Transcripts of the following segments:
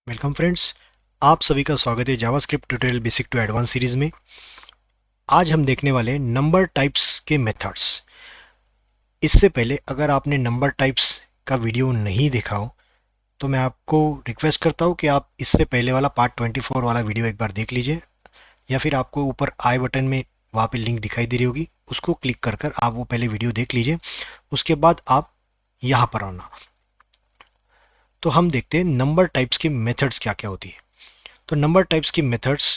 Welcome friends. आप सभी का स्वागत है JavaScript tutorial basic to advance series में। आज हम देखने वाले हैं नंबर टाइप्स के मेथड्स। इससे पहले अगर आपने नंबर टाइप्स का वीडियो नहीं देखा हो तो मैं आपको रिक्वेस्ट करता हूँ कि आप इससे पहले वाला पार्ट 24 वाला वीडियो एक बार देख लीजिए, या फिर आपको ऊपर आई बटन में वहाँ पे लिंक दिखाई दे रही होगी, उसको क्लिक कर कर आप वो पहले वीडियो देख लीजिए। उसके बाद आप यहाँ पर आना। तो हम देखते हैं नंबर टाइप्स की मेथड्स क्या क्या होती है। तो नंबर टाइप्स की methods,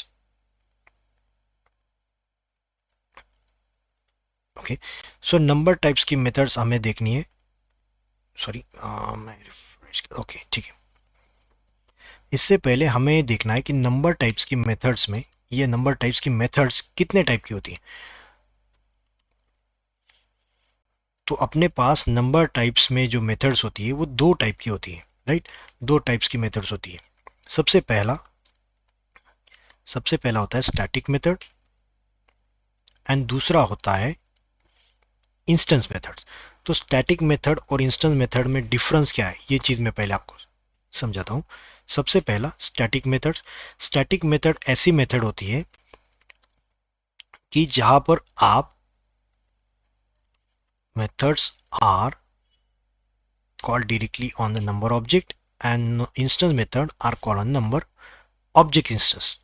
okay, so number types की मेथड्स हमें देखनी है। सॉरी, मैं ओके ठीक है। इससे पहले हमें देखना है कि नंबर टाइप्स की मेथड्स में, ये नंबर टाइप्स की मेथड्स कितने टाइप की होती हैं। तो अपने पास नंबर टाइप्स में जो मेथड्स होती है वो दो टाइप की होती है, राइट। दो टाइप्स की मेथड्स होती है। सबसे पहला सबसे पहला होता है स्टैटिक मेथड, एंड दूसरा होता है इंस्टेंस मेथड्स। तो स्टैटिक मेथड और इंस्टेंस मेथड में डिफरेंस क्या है, ये चीज़ मैं पहले आपको समझाता हूँ। सबसे पहला स्टैटिक मेथड। स्टैटिक मेथड ऐसी मेथड होती है कि जहां पर आप methods are called directly on the number object, and instance method are called on number object instance.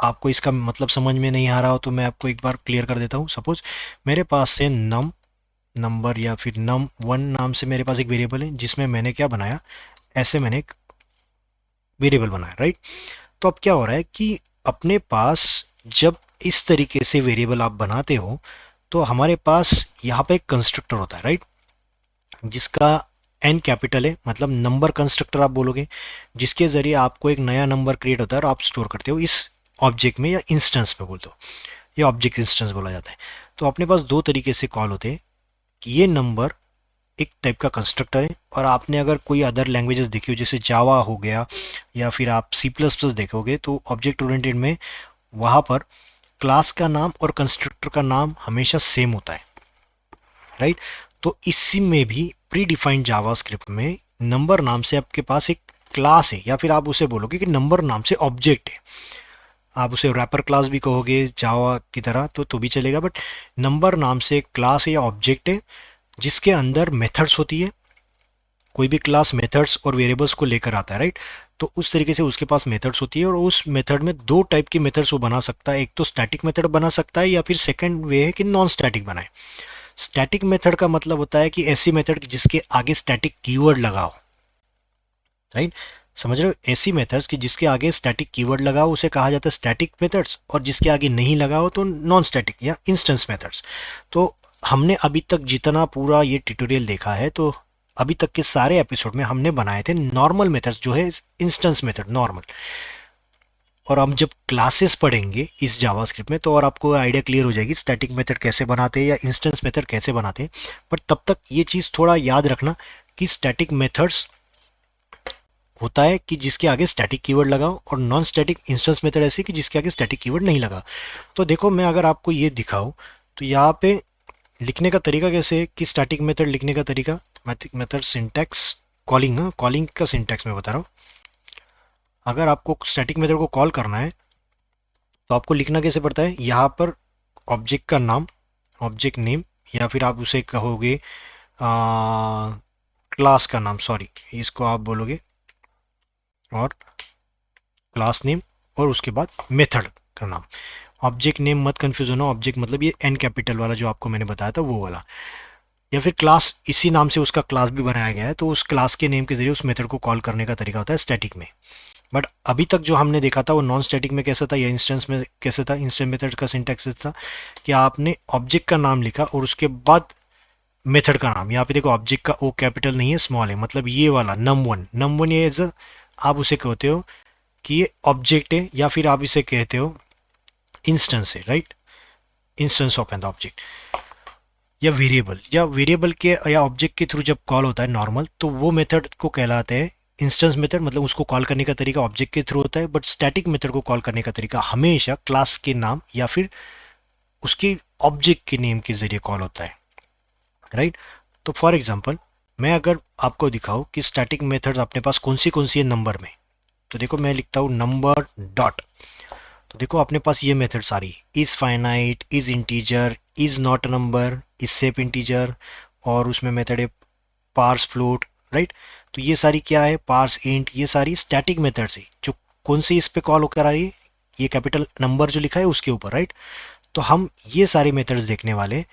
आपको इसका मतलब समझ में नहीं आ रहा हो तो मैं आपको एक बार क्लियर कर देता हूँ। सपोज मेरे पास से नम नंबर या फिर नम वन नाम से मेरे पास एक वेरिएबल है, जिसमें मैंने क्या बनाया, ऐसे मैंने एक वेरिएबल बनाया, राइट। तो अब क्या हो रहा है कि अपने पास जब इस तरीके से वेरिएबल आप बनाते हो तो हमारे पास यहाँ पे एक कंस्ट्रक्टर होता है, राइट, जिसका एन कैपिटल है, मतलब नंबर कंस्ट्रक्टर आप बोलोगे, जिसके जरिए आपको एक नया नंबर क्रिएट होता है और आप स्टोर करते हो इस ऑब्जेक्ट में या इंस्टेंस में बोलते हो। ये ऑब्जेक्ट इंस्टेंस बोला जाता है। तो अपने पास दो तरीके से कॉल होते हैं कि ये नंबर एक टाइप का कंस्ट्रक्टर है, और आपने अगर कोई अदर लैंग्वेजेस देखी हो जैसे जावा हो गया या फिर आप सी प्लस प्लस देखोगे तो ऑब्जेक्ट ओरिएंटेड में वहाँ पर क्लास का नाम और कंस्ट्रक्टर का नाम हमेशा सेम होता है, राइट। तो इसी में भी प्री डिफाइंड जावास्क्रिप्ट में नंबर नाम से आपके पास एक क्लास है, या फिर आप उसे बोलोगे कि नंबर नाम से ऑब्जेक्ट है। आप उसे रैपर क्लास भी कहोगे जावा की तरह तो भी चलेगा, बट नंबर नाम से एक क्लास है या ऑब्जेक्ट है जिसके अंदर मेथड्स होती है। कोई भी क्लास मेथड्स और वेरिएबल्स को लेकर आता है, राइट। तो उस तरीके से उसके पास मेथड्स होती है, और उस मेथड में दो टाइप की मेथड्स वो बना सकता है। एक तो स्टैटिक मेथड बना सकता है, या फिर सेकंड वे है कि नॉन स्टैटिक बनाए। स्टैटिक मेथड का मतलब होता है कि ऐसी मेथड जिसके आगे स्टैटिक कीवर्ड लगा हो, राइट। समझ रहे हो, ऐसी मेथड्स कि जिसके आगे स्टैटिक कीवर्ड लगा हो उसे कहा जाता है स्टैटिक मेथड्स, और जिसके आगे नहीं लगा हो तो नॉन स्टैटिक या इंस्टेंस मेथड्स। तो हमने अभी तक जितना पूरा ये ट्यूटोरियल देखा है, तो अभी तक के सारे एपिसोड में हमने बनाए थे नॉर्मल मेथड्स, जो है इंस्टेंस मेथड नॉर्मल। और हम जब क्लासेस पढ़ेंगे इस जावास्क्रिप्ट में तो और आपको आइडिया क्लियर हो जाएगी स्टैटिक मेथड कैसे बनाते हैं या इंस्टेंस मेथड कैसे बनाते हैं। बट तब तक ये चीज़ थोड़ा याद रखना कि स्टैटिक मेथड्स होता है कि जिसके आगे स्टैटिक कीवर्ड लगाओ, और नॉन स्टैटिक इंस्टेंस मेथड ऐसी कि जिसके आगे स्टैटिक कीवर्ड नहीं लगा। तो देखो, मैं अगर आपको ये दिखाऊं तो यहाँ पे लिखने का तरीका कैसे है कि स्टैटिक मेथड लिखने का तरीका, मेथड सिंटैक्स, कॉलिंग, कॉलिंग का सिंटैक्स मैं बता रहा हूँ। अगर आपको स्टैटिक मेथड को कॉल करना है तो आपको लिखना कैसे पड़ता है, यहाँ पर ऑब्जेक्ट का नाम, ऑब्जेक्ट नेम, या फिर आप उसे कहोगे क्लास का नाम, सॉरी इसको आप बोलोगे, और क्लास नेम, और उसके बाद मेथड का नाम। ऑब्जेक्ट नेम मत कंफ्यूज होना, ऑब्जेक्ट मतलब ये एन कैपिटल वाला जो आपको मैंने बताया था वो वाला। या फिर क्लास, इसी नाम से उसका क्लास भी बनाया गया है, तो उस क्लास के नेम के जरिए उस मेथड को कॉल करने का तरीका होता है स्टैटिक में। बट अभी तक जो हमने देखा था वो नॉन स्टैटिक में कैसा था या इंस्टेंस में कैसे था, इंस्टेंस मेथड का सिंटैक्स था कि आपने ऑब्जेक्ट का नाम लिखा और उसके बाद मेथड का नाम। यहाँ पे देखो ऑब्जेक्ट का ओ कैपिटल नहीं है, स्मॉल है, मतलब ये वाला नम वन ये एज आप उसे कहते हो कि ये ऑब्जेक्ट है, या फिर आप इसे कहते हो इंस्टेंस है, right, instance of an object. या वेरिएबल के या ऑब्जेक्ट के थ्रू जब कॉल होता है नॉर्मल, तो वो मेथड को कहलाते हैं इंस्टेंस मेथड, मतलब उसको कॉल करने का तरीका ऑब्जेक्ट के थ्रू होता है। बट स्टैटिक मेथड को कॉल करने का तरीका हमेशा क्लास के नाम या फिर उसके ऑब्जेक्ट के नेम के जरिए कॉल होता है, राइट। तो फॉर एग्जांपल मैं अगर आपको दिखाऊं कि स्टैटिक मेथड्स अपने पास कौन सी है नंबर में, तो देखो मैं लिखता हूँ नंबर डॉट, तो देखो अपने पास ये मेथड सारी, is finite, is integer, is not number, is shape integer, और उसमें मेथड है पार्स फ्लोट, राइट। तो ये सारी क्या है, पार्स इंट, ये सारी स्टैटिक मेथड्स है जो कौन सी इस पे कॉल होकर आ रही है, ये कैपिटल नंबर जो लिखा है उसके ऊपर, राइट। तो हम ये सारे मेथड्स देखने वाले,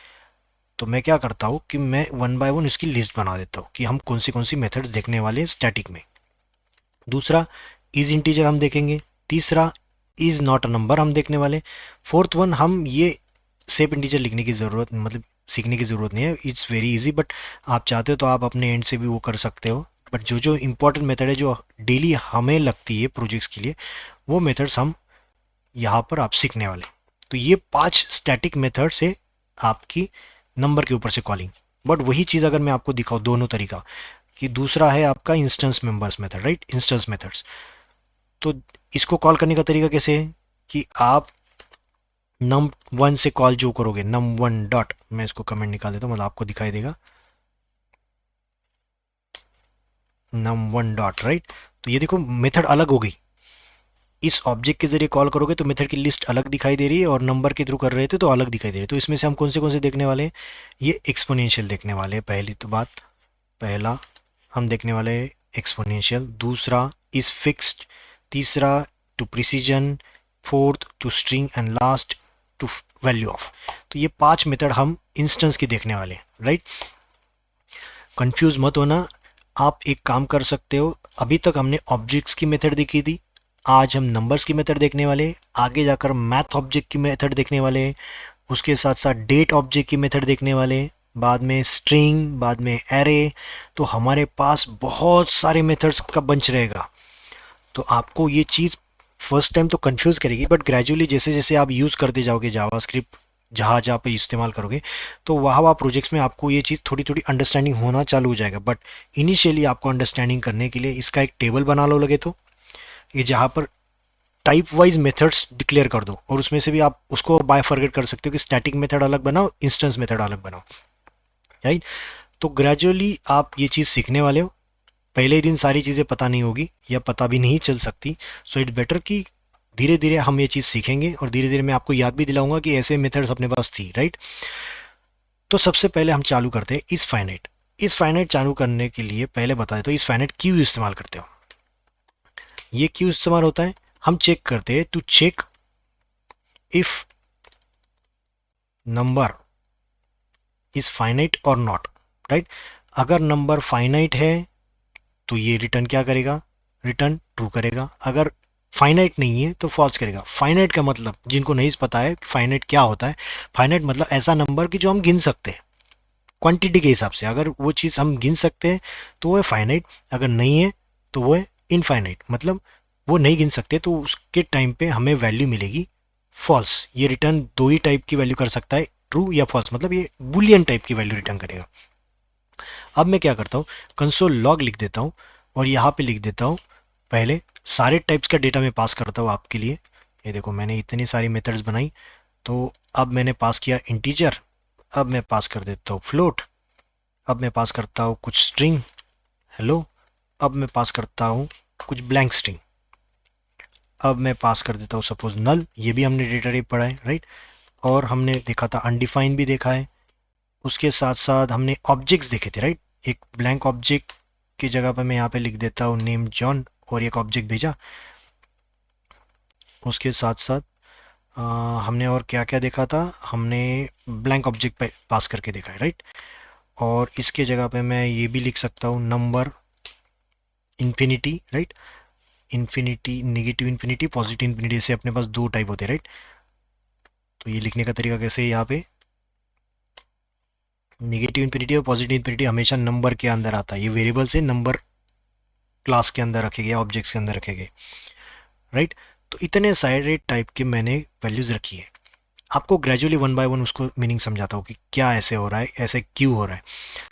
तो मैं क्या करता हूँ कि मैं वन बाय वन इसकी लिस्ट बना देता हूँ कि हम कौन सी मेथड्स देखने वाले हैं स्टैटिक में। दूसरा इज इंटीजर हम देखेंगे, तीसरा इज नॉट अ नंबर हम देखने वाले, फोर्थ वन हम ये सेप इंटीजर लिखने की ज़रूरत, मतलब सीखने की ज़रूरत नहीं है, इट्स वेरी इजी, बट आप चाहते हो तो आप अपने एंड से भी वो कर सकते हो। बट जो जो इंपॉर्टेंट मेथड है जो डेली हमें लगती है प्रोजेक्ट्स के लिए, वो मेथड्स हम यहाँ पर आप सीखने वाले। तो ये 5 स्टैटिक मेथड्स है आपकी नंबर के ऊपर से कॉलिंग। बट वही चीज़ अगर मैं आपको दिखाऊँ दोनों तरीका, कि दूसरा है आपका instance members method, right, instance methods. तो इसको कॉल करने का तरीका कैसे है कि आप नम वन से कॉल जो करोगे, नम वन डॉट, मैं इसको कमेंट निकाल देता हूँ, मतलब आपको दिखाई देगा नम वन डॉट, राइट। तो ये देखो मेथड अलग हो गई, इस ऑब्जेक्ट के जरिए कॉल करोगे तो मेथड की लिस्ट अलग दिखाई दे रही है, और नंबर के थ्रू कर रहे थे तो अलग दिखाई दे रही है। तो इसमें से हम कौन से देखने वाले हैं, ये एक्सपोनेंशियल देखने वाले हैं, पहली तो बात, पहला हम देखने वाले हैं एक्सपोनेंशियल, दूसरा इज फिक्स्ड, तीसरा to precision, fourth to string, and last to value of. तो ये 5 मेथड हम इंस्टेंस की देखने वाले हैं, राइट। कंफ्यूज मत होना, आप एक काम कर सकते हो, अभी तक हमने ऑब्जेक्ट्स की मेथड देखी थी, आज हम नंबर्स की मेथड देखने वाले, आगे जाकर मैथ ऑब्जेक्ट की मेथड देखने वाले, उसके साथ साथ डेट ऑब्जेक्ट की मेथड देखने वाले, बाद में स्ट्रिंग, बाद में एरे। तो हमारे पास बहुत सारे मेथड्स का बंच रहेगा। तो आपको ये चीज़ फर्स्ट टाइम तो कंफ्यूज करेगी, बट ग्रेजुअली जैसे जैसे आप यूज़ करते जाओगे जावास्क्रिप्ट, जहाँ जहाँ पे इस्तेमाल करोगे, तो वहाँ वहाँ प्रोजेक्ट्स में आपको ये चीज़ थोड़ी थोड़ी अंडरस्टैंडिंग होना चालू हो जाएगा। बट इनिशियली आपको अंडरस्टैंडिंग करने के लिए इसका एक टेबल बना लो लगे, तो ये जहाँ पर टाइप वाइज मेथड्स डिक्लेयर कर दो, और उसमें से भी आप उसको बायफरगेट कर सकते हो कि स्टैटिक मेथड अलग बनाओ, इंस्टेंस मेथड अलग बनाओ, राइट। तो ग्रेजुअली आप ये चीज़ सीखने वाले हो, पहले ही दिन सारी चीज़ें पता नहीं होगी या पता भी नहीं चल सकती। सो इट्स बेटर कि धीरे धीरे हम ये चीज़ सीखेंगे, और धीरे धीरे मैं आपको याद भी दिलाऊंगा कि ऐसे मेथड्स अपने पास थी, राइट। तो सबसे पहले हम चालू करते हैं इस फाइनाइट। इस फाइनाइट चालू करने के लिए पहले बता देता हूँ इस फाइनाइट क्यों इस्तेमाल करते हो। ये क्यों इस्तेमाल होता है, हम चेक करते हैं to check if number is finite और नॉट, राइट। अगर नंबर फाइनाइट है तो ये रिटर्न क्या करेगा, रिटर्न ट्रू करेगा। अगर फाइनाइट नहीं है तो फॉल्स करेगा। फाइनाइट का मतलब, जिनको नहीं पता है फाइनाइट क्या होता है, फाइनाइट मतलब ऐसा नंबर कि जो हम गिन सकते हैं क्वांटिटी के हिसाब से, अगर वो चीज़ हम गिन सकते हैं तो वो है फाइनाइट, अगर नहीं है तो वो है इनफाइनाइट, मतलब वो नहीं गिन सकते तो उसके टाइम पे हमें वैल्यू मिलेगी फॉल्स। ये रिटर्न दो ही टाइप की वैल्यू कर सकता है, ट्रू या फॉल्स, मतलब ये बुलियन टाइप की वैल्यू रिटर्न करेगा। अब मैं क्या करता हूँ, कंसोल लॉग लिख देता हूँ, और यहाँ पे लिख देता हूँ पहले सारे टाइप्स का डेटा मैं पास करता हूँ आपके लिए। ये देखो मैंने इतनी सारी मेथड्स बनाई, तो अब मैंने पास किया इंटीजर, अब मैं पास कर देता हूँ फ्लोट, अब मैं पास करता हूँ कुछ स्ट्रिंग, हेलो, अब मैं पास करता हूँ कुछ ब्लैंक स्ट्रिंग, अब मैं पास कर देता हूँ सपोज नल, ये भी हमने डेटा टाइप पढ़ा है, राइट। और हमने देखा था अनडिफाइन भी देखा है, उसके साथ साथ हमने ऑब्जेक्ट्स देखे थे, राइट। एक ब्लैंक ऑब्जेक्ट की जगह पर मैं यहाँ पे लिख देता हूँ नेम जॉन, और एक ऑब्जेक्ट भेजा। उसके साथ साथ हमने और क्या क्या देखा था, हमने ब्लैंक ऑब्जेक्ट पे पास करके देखा है, राइट। और इसके जगह पे मैं ये भी लिख सकता हूँ number infinity, right. Infinity, negative infinity, positive infinity, से अपने पास दो टाइप होते हैं, राइट। तो ये लिखने का तरीका कैसे है, यहाँ पे नेगेटिव इन्फिनिटी और पॉजिटिव इन्फिनिटी हमेशा नंबर के अंदर आता है, ये वेरिएबल से नंबर क्लास के अंदर रखे गए, ऑब्जेक्ट्स के अंदर रखे गए, राइट। तो इतने सारे टाइप के मैंने वैल्यूज़ रखी है। आपको ग्रेजुअली वन बाय वन उसको मीनिंग समझाता हूँ कि क्या ऐसे हो रहा है, ऐसे क्यों हो रहा है।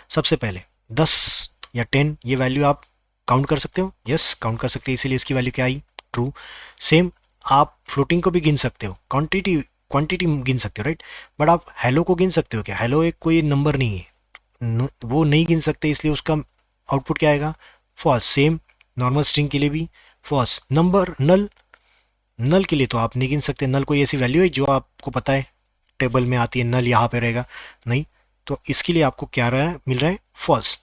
सबसे पहले 10 या 10 ये वैल्यू आप काउंट कर सकते हो, यस काउंट कर सकते हैं, इसीलिए इसकी वैल्यू क्या आई, ट्रू। सेम आप फ्लोटिंग को भी गिन सकते हो, क्वांटिटी क्वांटिटी गिन सकते हो, राइट। बट आप हेलो को गिन सकते हो क्या, हेलो एक कोई नंबर नहीं है, वो नहीं गिन सकते, इसलिए उसका आउटपुट क्या आएगा, फॉल्स। सेम नॉर्मल स्ट्रिंग के लिए भी फॉल्स। नंबर नल, नल के लिए तो आप नहीं गिन सकते, नल कोई ऐसी वैल्यू है जो आपको पता है टेबल में आती है, नल यहाँ पे रहेगा, नहीं। तो इसके लिए आपको क्या रहा है, मिल रहा है फॉल्स।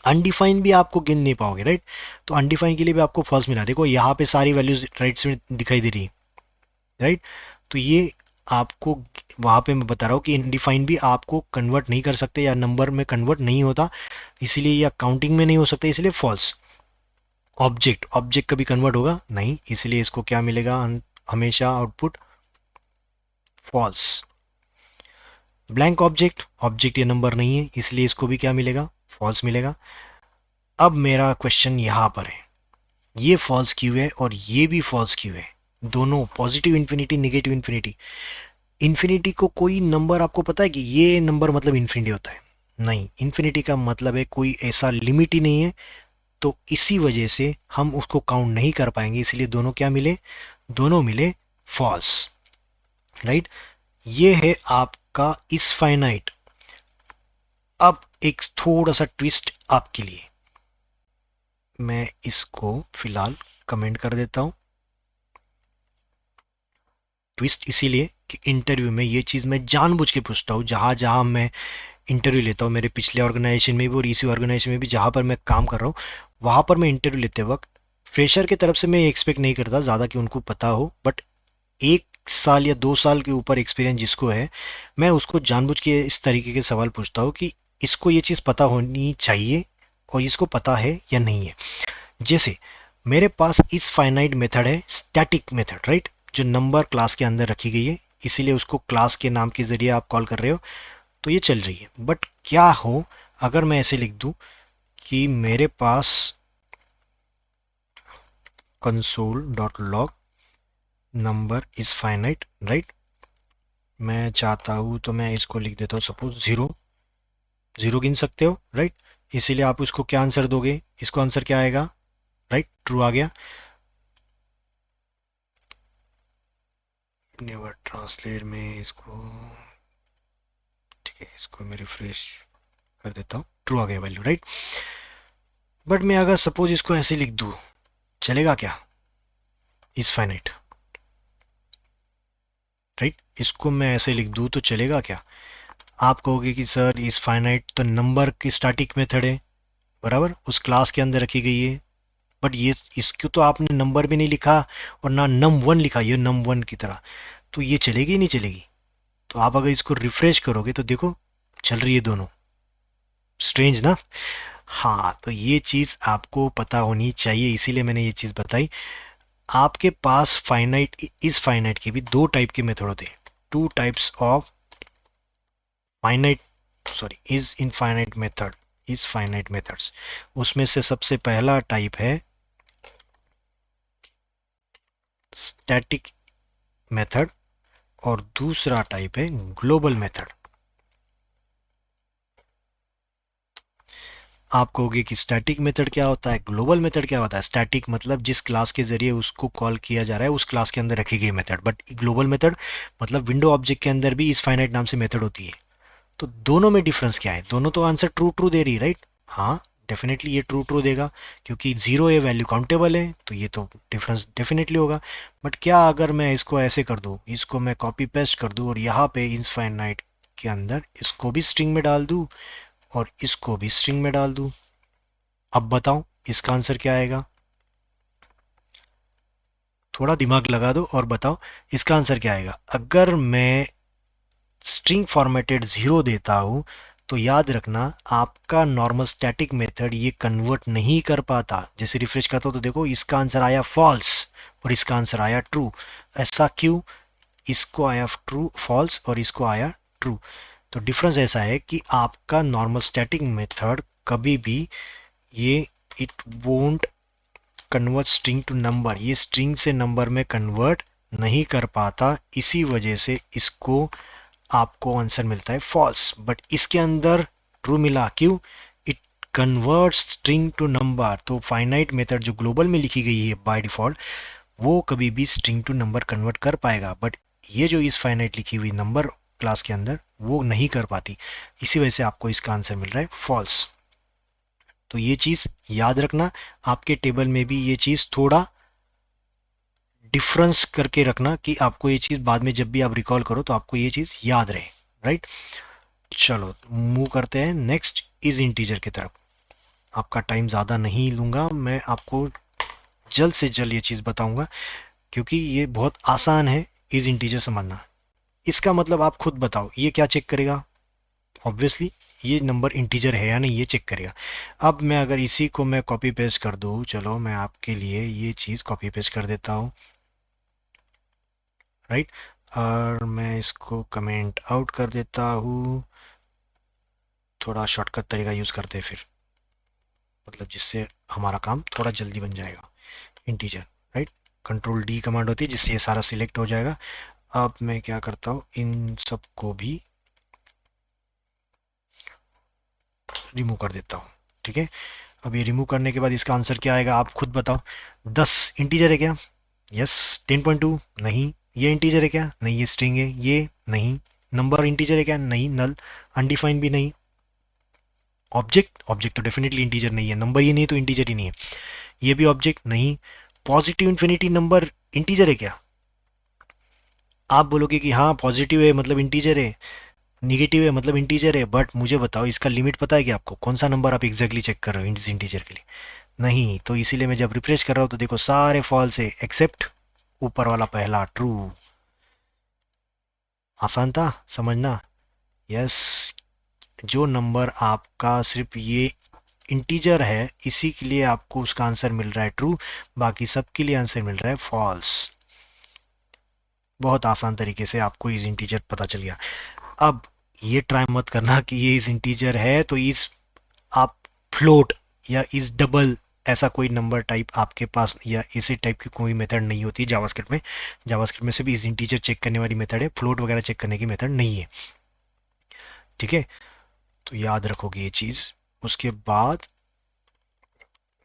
अनडिफाइन भी आपको गिन नहीं पाओगे, राइट। तो अनडिफाइन के लिए भी आपको फॉल्स मिला, देखो यहाँ पे सारी वैल्यूज राइट में दिखाई दे रही है, राइट। तो ये आपको वहाँ पे मैं बता रहा हूँ कि अनडिफाइन भी आपको कन्वर्ट नहीं कर सकते या नंबर में कन्वर्ट नहीं होता, इसीलिए या काउंटिंग में नहीं हो सकता, इसलिए फॉल्स। ऑब्जेक्ट, ऑब्जेक्ट कभी कन्वर्ट होगा नहीं, इसलिए इसको क्या मिलेगा, हमेशा output false. Blank object, object ये नंबर नहीं है, इसलिए इसको भी क्या मिलेगा, फॉल्स मिलेगा। अब मेरा क्वेश्चन यहाँ पर है, ये फॉल्स क्यों है और ये भी फॉल्स क्यों है, दोनों positive infinity negative infinity. Infinity को कोई नंबर आपको पता है कि ये नंबर मतलब इन्फिनिटी होता है, नहीं, इन्फिनिटी का मतलब है कोई ऐसा लिमिट ही नहीं है, तो इसी वजह से हम उसको काउंट नहीं कर पाएंगे, इसलिए दोनों क्या मिले, दोनों मिले फॉल्स, राइट। ये है आपका इस फाइनाइट। अब एक थोड़ा सा ट्विस्ट आपके लिए, मैं इसको फिलहाल कमेंट कर देता हूं। ट्विस्ट इसीलिए कि इंटरव्यू में ये चीज़ मैं जानबूझ के पूछता हूँ, जहाँ जहाँ मैं इंटरव्यू लेता हूँ, मेरे पिछले ऑर्गेनाइजेशन में भी और इसी ऑर्गेनाइजेशन में भी जहाँ पर मैं काम कर रहा हूँ, वहाँ पर मैं इंटरव्यू लेते वक्त फ्रेशर की तरफ से मैं एक्सपेक्ट नहीं करता ज़्यादा कि उनको पता हो, बट 1 साल या 2 साल के ऊपर एक्सपीरियंस जिसको है, मैं उसको जानबूझ के इस तरीके के सवाल पूछता हूँ कि इसको ये चीज़ पता होनी चाहिए और इसको पता है या नहीं है। जैसे मेरे पास इस फाइनाइट मेथड है, स्टैटिक मेथड, राइट, जो नंबर क्लास के अंदर रखी गई है, इसीलिए उसको क्लास के नाम के ज़रिए आप कॉल कर रहे हो, तो ये चल रही है। बट क्या हो अगर मैं ऐसे लिख दूं कि मेरे पास console dot log number is finite, right. मैं चाहता हूँ तो मैं इसको लिख देता हूँ सपोज 0, 0 गिन सकते हो, राइट। इसीलिए आप उसको क्या आंसर दोगे, इसको आंसर क्या आएगा, राइट, ट्रू आ गया। नेवर ट्रांसलेट में इसको, ठीक है, इसको मैं रिफ्रेश कर देता हूँ, ट्रू आ गया वैल्यू, राइट। बट मैं अगर सपोज इसको ऐसे लिख दूँ, चलेगा क्या, इज फाइनाइट, राइट। इसको मैं ऐसे लिख दूँ तो चलेगा क्या। आप कहोगे कि सर इस फाइनाइट तो नंबर की स्टैटिक मेथड है, बराबर, उस क्लास के अंदर रखी गई है, बट ये इसको तो आपने नंबर भी नहीं लिखा और ना num1 लिखा, ये num1 की तरह, तो ये चलेगी नहीं चलेगी। तो आप अगर इसको रिफ्रेश करोगे तो देखो चल रही है दोनों, स्ट्रेंज ना। हाँ, तो ये चीज़ आपको पता होनी चाहिए, इसीलिए मैंने ये चीज़ बताई। आपके पास फाइनाइट, इस फाइनाइट के भी दो टाइप के मेथड होते हैं, two types of finite, sorry, is infinite method, is finite methods. उसमें से सबसे पहला टाइप है स्टैटिक मेथड और दूसरा टाइप है ग्लोबल मेथड। आप कहोगे कि स्टैटिक मेथड क्या होता है, ग्लोबल मेथड क्या होता है। स्टैटिक मतलब जिस क्लास के जरिए उसको कॉल किया जा रहा है उस क्लास के अंदर रखी गई मेथड, बट ग्लोबल मेथड मतलब विंडो ऑब्जेक्ट के अंदर भी इस फाइनाइट नाम से मेथड होती है। तो दोनों में डिफरेंस क्या है, दोनों तो आंसर ट्रू ट्रू दे रही है, राइट। हाँ, डेफिनेटली ये ट्रू ट्रू देगा, क्योंकि 0 ये वैल्यू काउंटेबल है, तो ये तो डिफरेंस डेफिनेटली होगा। बट क्या अगर मैं इसको ऐसे कर दूँ, इसको मैं कॉपी पेस्ट कर दूँ और यहाँ पे इनफाइनाइट के अंदर इसको भी स्ट्रिंग में डाल दूँ और इसको भी स्ट्रिंग में डाल दूँ, अब बताओ इसका आंसर क्या आएगा। थोड़ा दिमाग लगा दो और बताओ इसका आंसर क्या आएगा। अगर मैं स्ट्रिंग फॉर्मेटेड 0 देता हूँ तो याद रखना आपका नॉर्मल स्टैटिक मेथड ये कन्वर्ट नहीं कर पाता। जैसे रिफ्रेश करता हूँ तो देखो इसका आंसर आया फॉल्स और इसका आंसर आया ट्रू। ऐसा क्यों, इसको आया ट्रू फॉल्स और इसको आया ट्रू। तो डिफरेंस ऐसा है कि आपका नॉर्मल स्टैटिक मेथड कभी भी ये it won't convert string to number, ये स्ट्रिंग से नंबर में कन्वर्ट नहीं कर पाता, इसी वजह से इसको आपको आंसर मिलता है फॉल्स। बट इसके अंदर ट्रू मिला, क्यों, it convert string to number. तो फाइनाइट मेथड जो ग्लोबल में लिखी गई है बाय डिफॉल्ट वो कभी भी स्ट्रिंग टू नंबर कन्वर्ट कर पाएगा, बट ये जो इस फाइनाइट लिखी हुई नंबर क्लास के अंदर वो नहीं कर पाती, इसी वजह से आपको इसका आंसर मिल रहा है फॉल्स। तो ये चीज़ याद रखना, आपके टेबल में भी ये चीज़ थोड़ा डिफरेंस करके रखना कि आपको ये चीज़ बाद में जब भी आप रिकॉल करो तो आपको ये चीज़ याद रहे, राइट। चलो मूव करते हैं नेक्स्ट इज इंटीजर की तरफ। आपका टाइम ज़्यादा नहीं लूँगा, मैं आपको जल्द से जल्द ये चीज़ बताऊँगा क्योंकि ये बहुत आसान है इज इंटीजर समझना। इसका मतलब आप खुद बताओ, ये क्या चेक करेगा? ऑब्वियसली ये नंबर इंटीजर है या नहीं ये चेक करेगा। अब मैं अगर इसी को मैं कॉपी पेस्ट कर दूँ, चलो मैं आपके लिए ये चीज़ कॉपी पेस्ट कर देता हूँ, राइट। और मैं इसको कमेंट आउट कर देता हूँ, थोड़ा शॉर्टकट तरीका यूज़ करते हैं फिर, मतलब जिससे हमारा काम थोड़ा जल्दी बन जाएगा। Integer, right, control D command होती है जिससे ये सारा सिलेक्ट हो जाएगा। अब मैं क्या करता हूँ, इन सब को भी रिमूव कर देता हूँ, ठीक है। अब ये रिमूव करने के बाद इसका आंसर क्या आएगा आप खुद बताओ। 10 इंटीजर है क्या? यस। 10.2 नहीं। ये इंटीजर है क्या? नहीं। ये स्ट्रिंग है? ये नहीं। नंबर इंटीजर है क्या? नहीं। नल। अनडिफाइंड भी नहीं। ऑब्जेक्ट, ऑब्जेक्ट तो डेफिनेटली इंटीजर नहीं है, नंबर ही नहीं तो इंटीजर ही नहीं है। ये भी ऑब्जेक्ट नहीं। पॉजिटिव इन्फिनिटी नंबर इंटीजर है क्या? आप बोलोगे कि हाँ पॉजिटिव है मतलब इंटीजर है, निगेटिव है मतलब इंटीजर है, बट मुझे बताओ इसका लिमिट पता है कि आपको कौन सा नंबर आप एग्जैक्टली चेक कर रहे हो इस इंटीजर के लिए? नहीं। तो इसीलिए मैं जब रिफ्रेश कर रहा हूँ तो देखो सारे फॉल्स है एक्सेप्ट ऊपर वाला पहला ट्रू। आसान था समझना? यस। जो नंबर आपका सिर्फ ये इंटीजर है इसी के लिए आपको उसका आंसर मिल रहा है ट्रू, बाकी सब के लिए आंसर मिल रहा है फॉल्स। बहुत आसान तरीके से आपको इस इंटीजर पता चल गया। अब ये ट्राई मत करना कि ये इस इंटीजर है तो इस आप फ्लोट या इस डबल ऐसा कोई नंबर टाइप आपके पास या इसी टाइप की कोई मेथड नहीं होती जावास्क्रिप्ट में। जावास्क्रिप्ट में सिर्फ इस इंटीजर चेक करने वाली मेथड है, फ्लोट वगैरह चेक करने की मेथड नहीं है, ठीक है। तो याद रखोगे ये चीज़। उसके बाद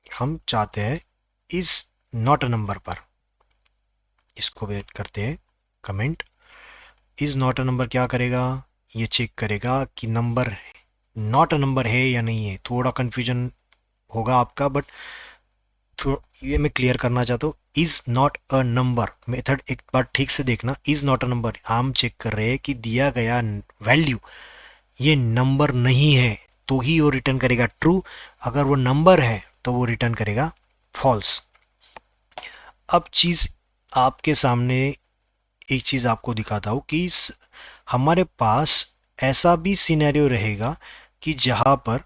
हम चाहते हैं इस नॉट अ नंबर पर, इसको वेट करते हैं comment. Is not a number क्या करेगा? ये चेक करेगा कि नंबर नॉट अ नंबर है या नहीं है। थोड़ा कंफ्यूजन होगा आपका बट ये मैं क्लियर करना चाहता हूँ। Is not a number method एक बार ठीक से देखना। इज नॉट अ नंबर हम चेक कर रहे हैं कि दिया गया वैल्यू ये नंबर नहीं है तो ही वो रिटर्न करेगा ट्रू, अगर वो नंबर है तो वो रिटर्न करेगा फॉल्स। अब चीज़ आपके सामने एक चीज़ आपको दिखाता हूँ कि हमारे पास ऐसा भी सिनेरियो रहेगा कि जहाँ पर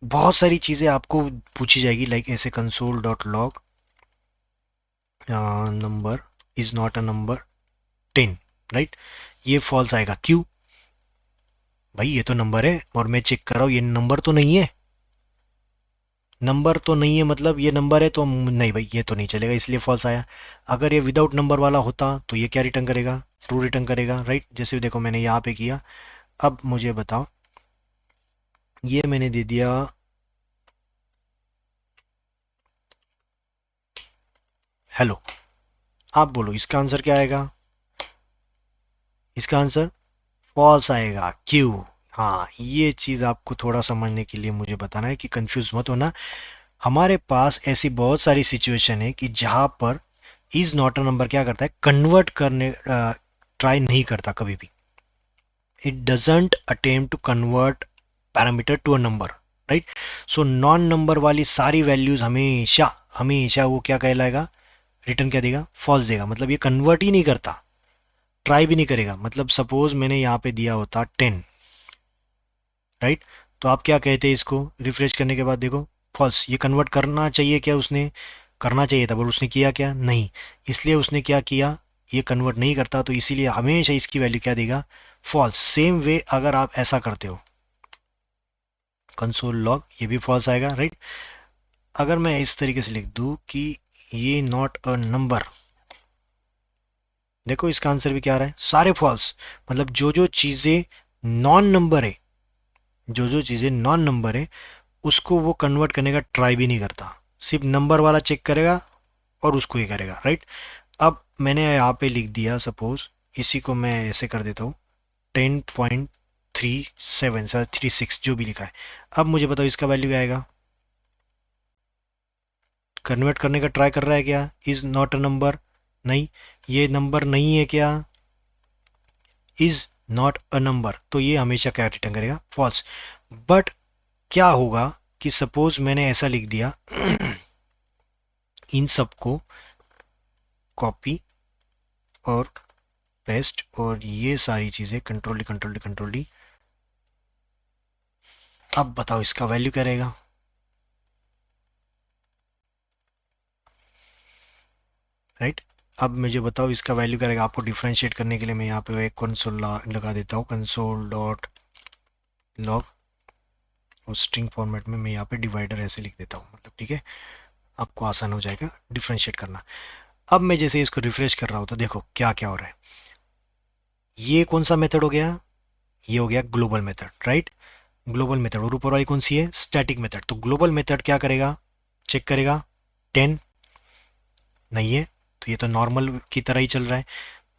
बहुत सारी चीज़ें आपको पूछी जाएगी, लाइक ऐसे console dot log number is not a number 10, right. ये फॉल्स आएगा, क्यों? भाई ये तो नंबर है और मैं चेक कर रहा हूँ ये नंबर तो नहीं है। नंबर तो नहीं है मतलब ये नंबर है तो नहीं भाई ये तो नहीं चलेगा, इसलिए फॉल्स आया। अगर ये विदाउट नंबर वाला होता तो ये क्या रिटर्न करेगा? ट्रू रिटर्न करेगा, राइट। जैसे देखो मैंने यहाँ पे किया। अब मुझे बताओ ये मैंने दे दिया हेलो। आप बोलो इसका आंसर क्या आएगा? इसका आंसर फॉल्स आएगा, क्यों? हाँ ये चीज़ आपको थोड़ा समझने के लिए मुझे बताना है कि कंफ्यूज मत होना। हमारे पास ऐसी बहुत सारी सिचुएशन है कि जहाँ पर इज नॉट अ नंबर क्या करता है, कन्वर्ट करने ट्राई नहीं करता कभी भी। It doesn't attempt to convert parameter to a number, right. So non number वाली सारी वैल्यूज हमेशा हमेशा वो क्या कहलाएगा, रिटर्न क्या देगा? फॉल्स देगा। मतलब ये कन्वर्ट ही नहीं करता, ट्राई भी नहीं करेगा। मतलब सपोज मैंने यहाँ पे दिया होता 10, राइट। तो आप क्या कहते हैं इसको रिफ्रेश करने के बाद देखो फॉल्स। ये कन्वर्ट करना चाहिए क्या? उसने करना चाहिए था पर उसने किया क्या? नहीं। इसलिए उसने क्या किया, ये कन्वर्ट नहीं करता तो इसीलिए हमेशा इसकी वैल्यू क्या देगा? फॉल्स। सेम वे अगर आप ऐसा करते हो कंसोल लॉग, ये भी फॉल्स आएगा, राइट। अगर मैं इस तरीके से लिख दूं कि ये नॉट अ नंबर, देखो इसका आंसर भी क्या आ रहा है, सारे फॉल्स। मतलब जो जो चीज़ें नॉन नंबर है, जो जो चीज़ें नॉन नंबर है उसको वो कन्वर्ट करने का ट्राई भी नहीं करता, सिर्फ नंबर वाला चेक करेगा और उसको ही करेगा, राइट। अब मैंने यहाँ पे लिख दिया सपोज, इसी को मैं ऐसे कर देता हूँ 10.3, 37 जो भी लिखा है। अब मुझे बताओ इसका वैल्यू क्या आएगा। कन्वर्ट करने का ट्राई कर रहा है क्या, इज नॉट अ नंबर, नहीं ये नंबर नहीं है क्या, इज नॉट अ नंबर, तो ये हमेशा क्या रिटर्न करेगा, फॉल्स। बट क्या होगा कि सपोज मैंने ऐसा लिख दिया इन सबको कॉपी और पेस्ट और ये सारी चीजें control D control D control D. अब बताओ इसका वैल्यू क्या रहेगा। राइट, अब मुझे बताओ इसका वैल्यू क्या रहेगा। आपको डिफ्रेंशिएट करने के लिए मैं यहाँ पे एक कंसोल लगा देता हूँ, कंसोल डॉट लॉग, और स्ट्रिंग फॉर्मेट में मैं यहाँ पे डिवाइडर ऐसे लिख देता हूँ, मतलब ठीक है, आपको आसान हो जाएगा डिफ्रेंशिएट करना। अब मैं जैसे इसको रिफ्रेश कर रहा हूँ तो देखो क्या क्या हो रहा है। ये कौन सा मेथड हो गया, ये हो गया global method, right. Global method, और ऊपर वाली कौन सी है, स्टैटिक मेथड। तो ग्लोबल मेथड क्या करेगा, चेक करेगा 10 नहीं है, तो ये तो नॉर्मल की तरह ही चल रहा है।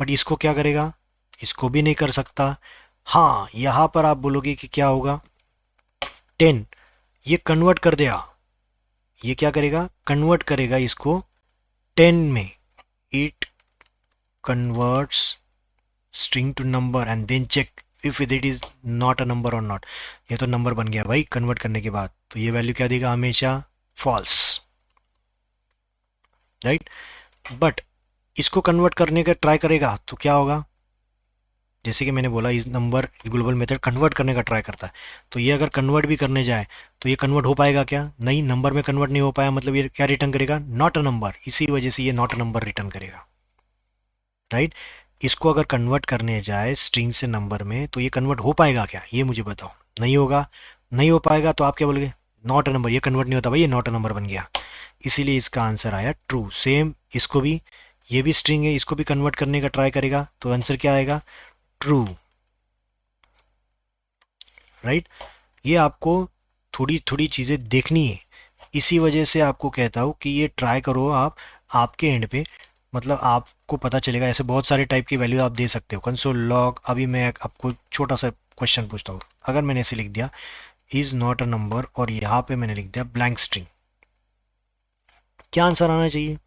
बट इसको क्या करेगा, इसको भी नहीं कर सकता। हाँ यहाँ पर आप बोलोगे कि क्या होगा, 10, ये कन्वर्ट कर देगा, ये क्या करेगा, कन्वर्ट करेगा इसको 10 में। It converts string to number and then check if it is not a number और नॉट। ये तो नंबर बन गया भाई कन्वर्ट करने के बाद, तो ये वैल्यू क्या देगा, हमेशा फॉल्स, राइट। बट इसको कन्वर्ट करने का ट्राई करेगा तो क्या होगा, जैसे कि मैंने बोला इस नंबर ग्लोबल मेथड कन्वर्ट करने का ट्राई करता है, तो ये अगर कन्वर्ट भी करने जाए तो ये कन्वर्ट हो पाएगा क्या, नहीं, नंबर में कन्वर्ट नहीं हो पाया, मतलब ये क्या रिटर्न करेगा, नॉट अ नंबर, इसी वजह से ये नॉट अ नंबर रिटर्न करेगा, राइट। इसको अगर कन्वर्ट करने जाए स्ट्रिंग से नंबर में तो ये कन्वर्ट हो पाएगा क्या, ये मुझे बताओ, नहीं होगा। नहीं हो पाएगा तो आप क्या बोलोगे, नॉट अ नंबर, ये कन्वर्ट नहीं होता भाई, ये नॉट अ नंबर बन गया, इसीलिए इसका आंसर आया ट्रू। सेम इसको भी, ये भी स्ट्रिंग है, इसको भी कन्वर्ट करने का ट्राई करेगा तो आंसर क्या आएगा, ट्रू, राइट। ये आपको थोड़ी थोड़ी चीज़ें देखनी है, इसी वजह से आपको कहता हूँ कि ये ट्राई करो आप, आपके एंड पे, मतलब आपको पता चलेगा। ऐसे बहुत सारे टाइप की वैल्यू आप दे सकते हो, कंसोल लॉग। अभी मैं आपको छोटा सा क्वेश्चन पूछता हूँ, अगर मैंने ऐसे लिख दिया इज़ नॉट अ नंबर और यहाँ पे मैंने लिख दिया ब्लैंक स्ट्रिंग, क्या आंसर आना चाहिए।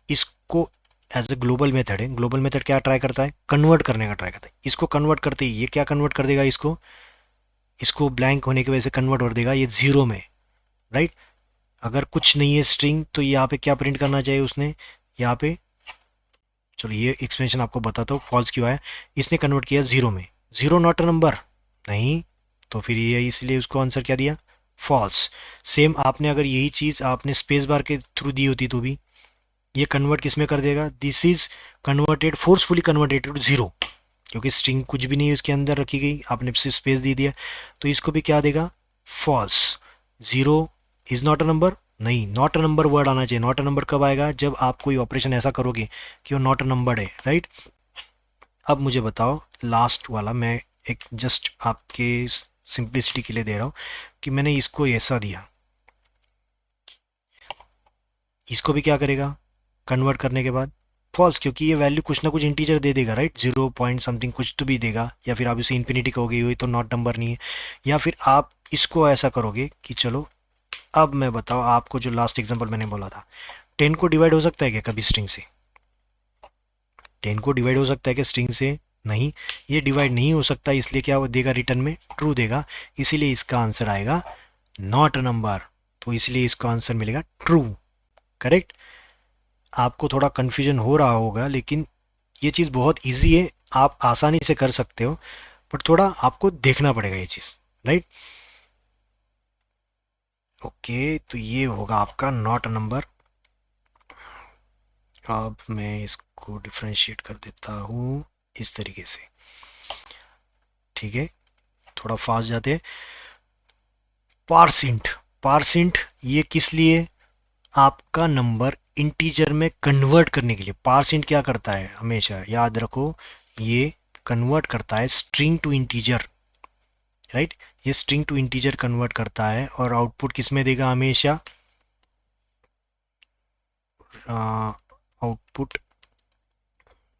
इसको एज ए ग्लोबल मेथड है, ग्लोबल मेथड क्या ट्राई करता है, कन्वर्ट करने का ट्राई करता है। इसको कन्वर्ट करते ही ये क्या कन्वर्ट कर देगा, इसको इसको ब्लैंक होने की वजह से कन्वर्ट कर देगा ये जीरो में, राइट। अगर कुछ नहीं है स्ट्रिंग तो यहाँ पे क्या प्रिंट करना चाहिए उसने, यहाँ पे, चलो ये एक्सप्लेनेशन आपको बताता हूँ फॉल्स क्यों आया। इसने कन्वर्ट किया जीरो में, जीरो नॉट अ नंबर, नहीं, तो फिर ये इसलिए उसको आंसर क्या दिया, फॉल्स। सेम आपने अगर यही चीज़ आपने स्पेस बार के थ्रू दी होती तो भी ये कन्वर्ट किस में कर देगा, this is converted forcefully converted to zero, क्योंकि स्ट्रिंग कुछ भी नहीं उसके अंदर रखी गई, आपने सिर्फ स्पेस दे दिया, तो इसको भी क्या देगा, false. Zero is not a number, नहीं, नॉट अ नंबर वर्ड आना चाहिए। नॉट अ नंबर कब आएगा, जब आप कोई ऑपरेशन ऐसा करोगे कि वो नॉट अ नंबर है, राइट। अब मुझे बताओ लास्ट वाला, मैं एक जस्ट आपके सिंप्लिसिटी के लिए दे रहा हूँ कि मैंने इसको ऐसा दिया, इसको भी क्या करेगा, कन्वर्ट करने के बाद फॉल्स, क्योंकि ये वैल्यू कुछ ना कुछ इंटीजर दे देगा, राइट, जीरो पॉइंट समथिंग कुछ तो भी देगा, या फिर आप इसे इन्फिनिटी कहोगे ये तो नॉट नंबर नहीं है, या फिर आप इसको ऐसा करोगे कि चलो, अब मैं बताओ आपको जो लास्ट एग्जांपल मैंने बोला था, 10 को डिवाइड हो सकता है क्या कभी स्ट्रिंग से, 10 को डिवाइड हो सकता है क्या स्ट्रिंग से, नहीं, ये डिवाइड नहीं हो सकता, इसलिए क्या वो देगा रिटर्न में, ट्रू देगा, इसीलिए इसका आंसर आएगा नॉट अ नंबर, तो इसलिए इसका आंसर मिलेगा ट्रू, करेक्ट। आपको थोड़ा कन्फ्यूजन हो रहा होगा, लेकिन ये चीज़ बहुत इजी है, आप आसानी से कर सकते हो, बट थोड़ा आपको देखना पड़ेगा ये चीज़, राइट। ओके, तो ये होगा आपका नॉट अ नंबर। अब मैं इसको डिफ्रेंशिएट कर देता हूँ इस तरीके से, ठीक है, थोड़ा फास्ट जाते हैं। पारसेंट, पारसेंट ये किस लिए, आपका नंबर इंटीजर में कन्वर्ट करने के लिए। पारसेंट क्या करता है, हमेशा याद रखो, ये कन्वर्ट करता है स्ट्रिंग टू इंटीजर, राइट। ये स्ट्रिंग टू इंटीजर कन्वर्ट करता है और आउटपुट किस में देगा, हमेशा output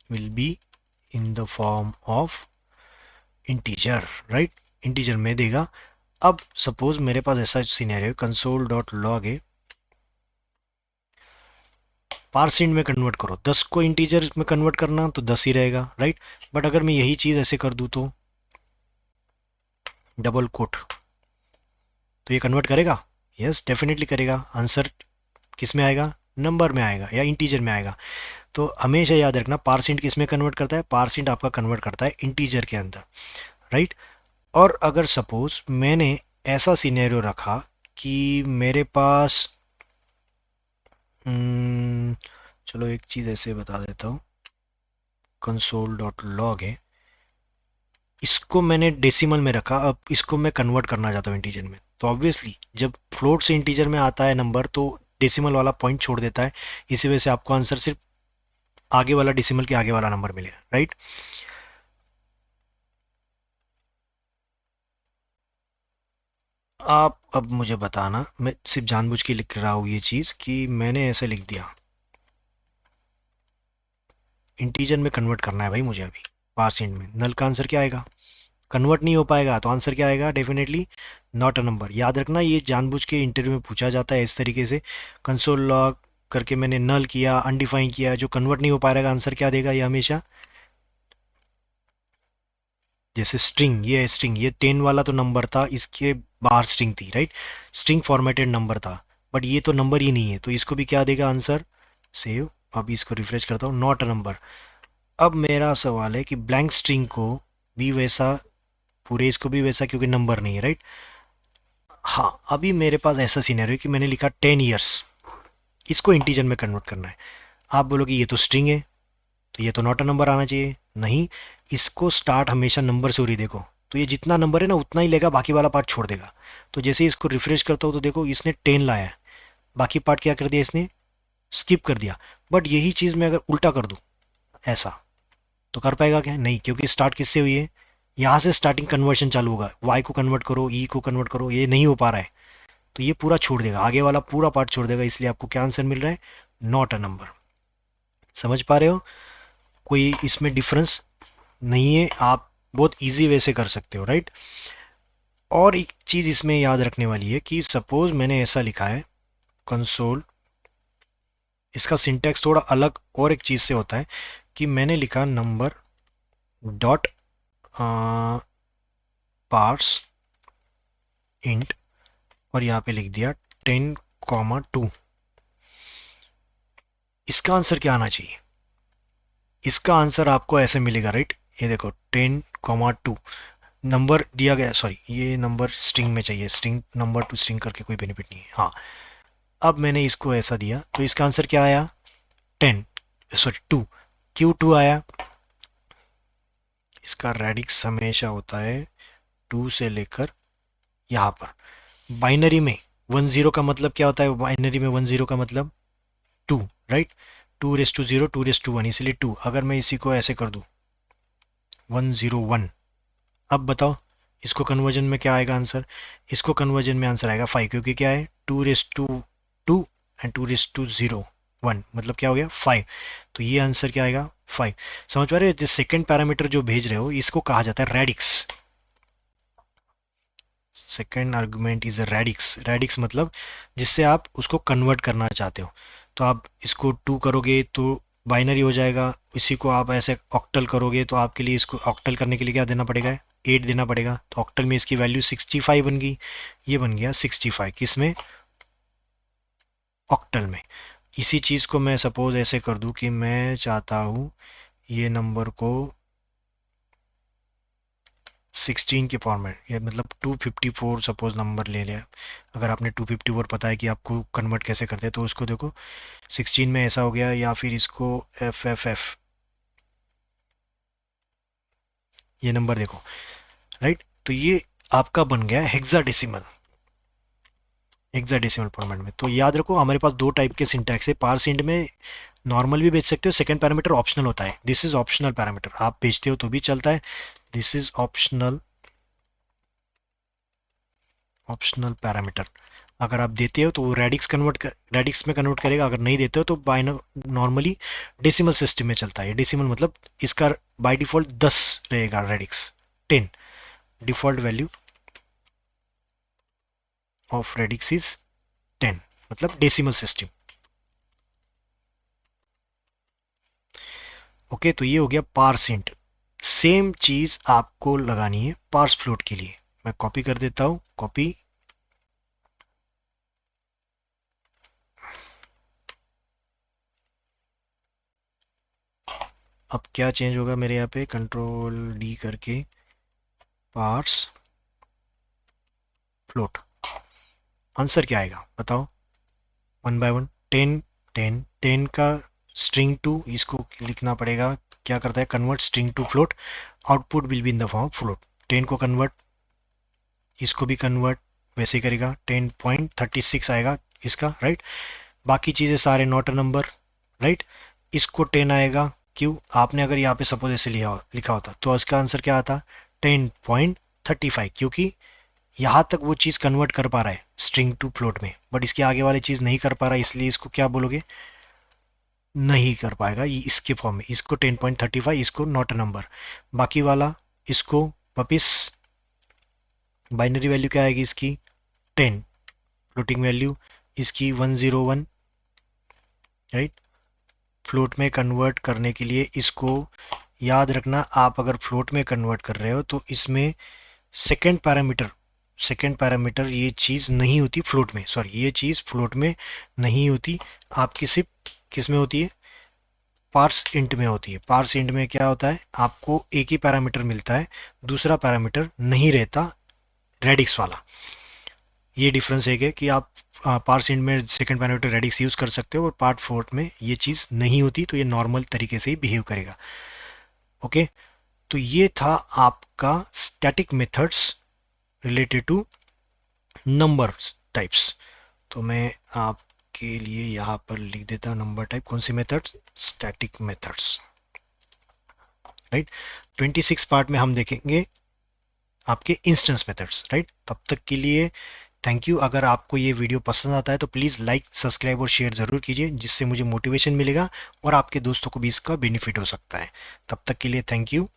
will be in the form of integer, right, integer में देगा। अब सपोज मेरे पास ऐसा सिनेरियो, कंसोल डॉट लॉग है, पार्सेंट में कन्वर्ट करो, 10 को इंटीजर में कन्वर्ट करना तो 10 ही रहेगा, राइट। बट अगर मैं यही चीज़ ऐसे कर दूँ तो डबल कोट, तो ये कन्वर्ट करेगा? यस, डेफिनेटली करेगा। आंसर किस में आएगा? नंबर में आएगा या इंटीजर में आएगा। तो हमेशा याद रखना, पार्सेंट किस में कन्वर्ट करता है? पार्सेंट आपका कन्वर्ट करता है इंटीजर के अंदर, राइट। और अगर सपोज मैंने ऐसा सिनेरियो रखा कि मेरे पास चलो एक चीज़ ऐसे बता देता हूँ, कंसोल डॉट लॉग है, इसको मैंने डेसिमल में रखा, अब इसको मैं कन्वर्ट करना चाहता हूँ इंटीजर में। तो ऑब्वियसली जब फ्लोट से इंटीजर में आता है नंबर तो डेसिमल वाला पॉइंट छोड़ देता है, इसी वजह से आपको आंसर सिर्फ आगे वाला डेसिमल के आगे वाला नंबर मिलेगा, राइट। आप अब मुझे बताना, मैं सिर्फ जानबूझ के लिख रहा हूँ ये चीज़ कि मैंने ऐसे लिख दिया, इंटीजर में कन्वर्ट करना है भाई मुझे अभी, पार्सेंट में, नल का आंसर क्या आएगा? कन्वर्ट नहीं हो पाएगा तो आंसर क्या आएगा? Definitely not a number. याद रखना, ये जानबूझ के इंटरव्यू में पूछा जाता है इस तरीके से, कंसोल लॉग करके मैंने नल किया, अनडिफाइन किया, जो कन्वर्ट नहीं हो पाएगा आंसर क्या देगा ये हमेशा? जैसे स्ट्रिंग, ये स्ट्रिंग, ये 10 वाला तो नंबर था, इसके बाहर स्ट्रिंग थी, राइट, स्ट्रिंग फॉर्मेटेड नंबर था, बट ये तो नंबर ही नहीं है, तो इसको भी क्या देगा आंसर? सेव। अभी इसको रिफ्रेश करता हूँ, नॉट अ नंबर। अब मेरा सवाल है कि ब्लैंक स्ट्रिंग को भी वैसा, पूरे इसको भी वैसा, क्योंकि नंबर नहीं है, राइट। हाँ, अभी मेरे पास ऐसा सीनरी है कि मैंने लिखा 10 years, इसको इंटीजर में कन्वर्ट करना है। आप बोलोगे ये तो स्ट्रिंग है, तो ये तो नॉट अ नंबर आना चाहिए। नहीं, इसको स्टार्ट हमेशा नंबर से हो रही, देखो, तो ये जितना नंबर है ना उतना ही लेगा, बाकी वाला पार्ट छोड़ देगा। तो जैसे ही इसको रिफ्रेश करता हूँ तो देखो इसने 10 लाया है, बाकी पार्ट क्या कर दिया इसने? स्किप कर दिया। बट यही चीज़ मैं अगर उल्टा कर दूँ ऐसा, तो कर पाएगा क्या? नहीं, क्योंकि स्टार्ट किससे हुई है? यहाँ से स्टार्टिंग कन्वर्शन चालू होगा, वाई को कन्वर्ट करो, ई को कन्वर्ट करो, ये नहीं हो पा रहा है, तो ये पूरा छोड़ देगा, आगे वाला पूरा पार्ट छोड़ देगा, इसलिए आपको क्या आंसर मिल रहा है? Not a number. समझ पा रहे हो? कोई इसमें डिफरेंस नहीं है, आप बहुत इजी वे से कर सकते हो, राइट। और एक चीज़ इसमें याद रखने वाली है कि सपोज मैंने ऐसा लिखा है कंसोल, इसका सिंटैक्स थोड़ा अलग और एक चीज़ से होता है कि मैंने लिखा नंबर डॉट पार्स इंट, और यहाँ पे लिख दिया 10,2। इसका आंसर क्या आना चाहिए? इसका आंसर आपको ऐसे मिलेगा, राइट, ये देखो 10,2 नंबर दिया गया, सॉरी ये नंबर स्ट्रिंग में चाहिए, स्ट्रिंग नंबर टू स्ट्रिंग करके कोई बेनिफिट नहीं है। हाँ, अब मैंने इसको ऐसा दिया तो इसका आंसर क्या आया? 10, सॉरी 2, Q2 आया। इसका रेडिक्स हमेशा होता है 2 से लेकर यहाँ पर। बाइनरी में 10 का मतलब क्या होता है? बाइनरी में 10 का मतलब 2, right, 2 raise to 0, 2 raise to 1, इसलिए 2। अगर मैं इसी को ऐसे कर दूँ 101, अब बताओ इसको कन्वर्जन में क्या आएगा आंसर? इसको कन्वर्जन में आंसर आएगा 5, क्योंकि क्या है 2 raise to 2 and 2 raise to 0 1, मतलब क्या हो गया 5। तो ये आंसर क्या आएगा? 5। समझ पा रहे हो? जिस सेकेंड पैरामीटर जो भेज रहे हो इसको कहा जाता है radix. Second argument is a radix. Radix मतलब जिससे आप उसको कन्वर्ट करना चाहते हो। तो आप इसको 2 करोगे तो बाइनरी हो जाएगा, इसी को आप ऐसे ऑक्टल करोगे तो आपके लिए, इसको ऑक्टल करने के लिए क्या देना पड़ेगा? 8 देना पड़ेगा, तो ऑक्टल में इसकी वैल्यू 65 बन गई। ये बन गया 65 किस में? ऑक्टल में। इसी चीज़ को मैं सपोज ऐसे कर दूं कि मैं चाहता हूँ ये नंबर को 16 के फॉर्मेट, या मतलब 254 सपोज नंबर ले लिया। अगर आपने 254 पता है कि आपको कन्वर्ट कैसे करते हैं, तो उसको देखो 16 में ऐसा हो गया, या फिर इसको FFF, ये नंबर देखो, राइट। तो ये आपका बन गया हेक्साडेसिमल, हेक्साडेसिमल फॉर्मेट में। तो याद रखो हमारे पास दो टाइप के सिंटैक्स है, पार्स इंट में नॉर्मल भी भेज सकते हो, सेकंड पैरामीटर ऑप्शनल होता है, दिस इज ऑप्शनल पैरामीटर, आप भेजते हो तो भी चलता है, this is optional, optional parameter. अगर आप देते हो तो वो रेडिक्स में कन्वर्ट करेगा, अगर नहीं देते हो तो बाय नॉर्मली डेसिमल सिस्टम में चलता है। डेसिमल मतलब इसका बाय डिफॉल्ट 10 रहेगा radix, 10, default value of radix is 10, मतलब डेसिमल सिस्टम। ओके, तो ये हो गया पार्स इंट। सेम चीज आपको लगानी है पार्स फ्लोट के लिए। मैं कॉपी कर देता हूं, कॉपी। अब क्या चेंज होगा मेरे यहाँ पे, कंट्रोल डी करके पार्स फ्लोट। आंसर क्या आएगा बताओ, वन बाय वन। 10 10 10 का स्ट्रिंग टू, इसको लिखना पड़ेगा। क्या करता है, convert string to float, output will be in the form of float. 10 को कन्वर्ट, इसको भी कन्वर्ट वैसे ही करेगा, 10.36 आएगा इसका, राइट। बाकी चीज़ें सारे नॉट अ नंबर, राइट। इसको 10 आएगा, क्यों, आपने अगर यहाँ पे सपोज ऐसे लिखा होता तो इसका आंसर क्या आता, 10.35, क्योंकि यहाँ तक वो चीज़ कन्वर्ट कर पा रहा है स्ट्रिंग टू फ्लोट में, बट इसके आगे वाली चीज़ नहीं कर पा रहा है, इसलिए इसको क्या बोलोगे, नहीं कर पाएगा ये इसके फॉर्म में। इसको 10.35, इसको नॉट अ नंबर। बाकी वाला इसको वापिस बाइनरी वैल्यू क्या आएगी इसकी, 10, फ्लोटिंग वैल्यू इसकी 101, राइट। फ्लोट में कन्वर्ट करने के लिए इसको याद रखना, आप अगर फ्लोट में कन्वर्ट कर रहे हो तो इसमें सेकेंड पैरामीटर ये चीज़ नहीं होती फ्लोट में, सॉरी ये चीज़ फ्लोट में नहीं होती, आपकी सिर्फ किस में होती है, पार्स इंट में होती है। पार्स इंट में क्या होता है, आपको एक ही पैरामीटर मिलता है, दूसरा पैरामीटर नहीं रहता रेडिक्स वाला। ये डिफरेंस एक है कि आप पार्स इंट में सेकंड पैरामीटर रेडिक्स यूज़ कर सकते हो, और पार्ट फोर्थ में ये चीज़ नहीं होती, तो ये नॉर्मल तरीके से ही बिहेव करेगा। ओके, तो ये था आपका static methods related to number types. तो मैं आपके लिए यहाँ पर लिख देता हूँ नंबर टाइप, कौन सी methods, static methods, right. 26 part में हम देखेंगे आपके इंस्टेंस मेथड्स, राइट। तब तक के लिए थैंक यू। अगर आपको ये वीडियो पसंद आता है तो प्लीज़ लाइक, सब्सक्राइब और शेयर ज़रूर कीजिए, जिससे मुझे मोटिवेशन मिलेगा और आपके दोस्तों को भी इसका बेनिफिट हो सकता है। तब तक के लिए थैंक यू।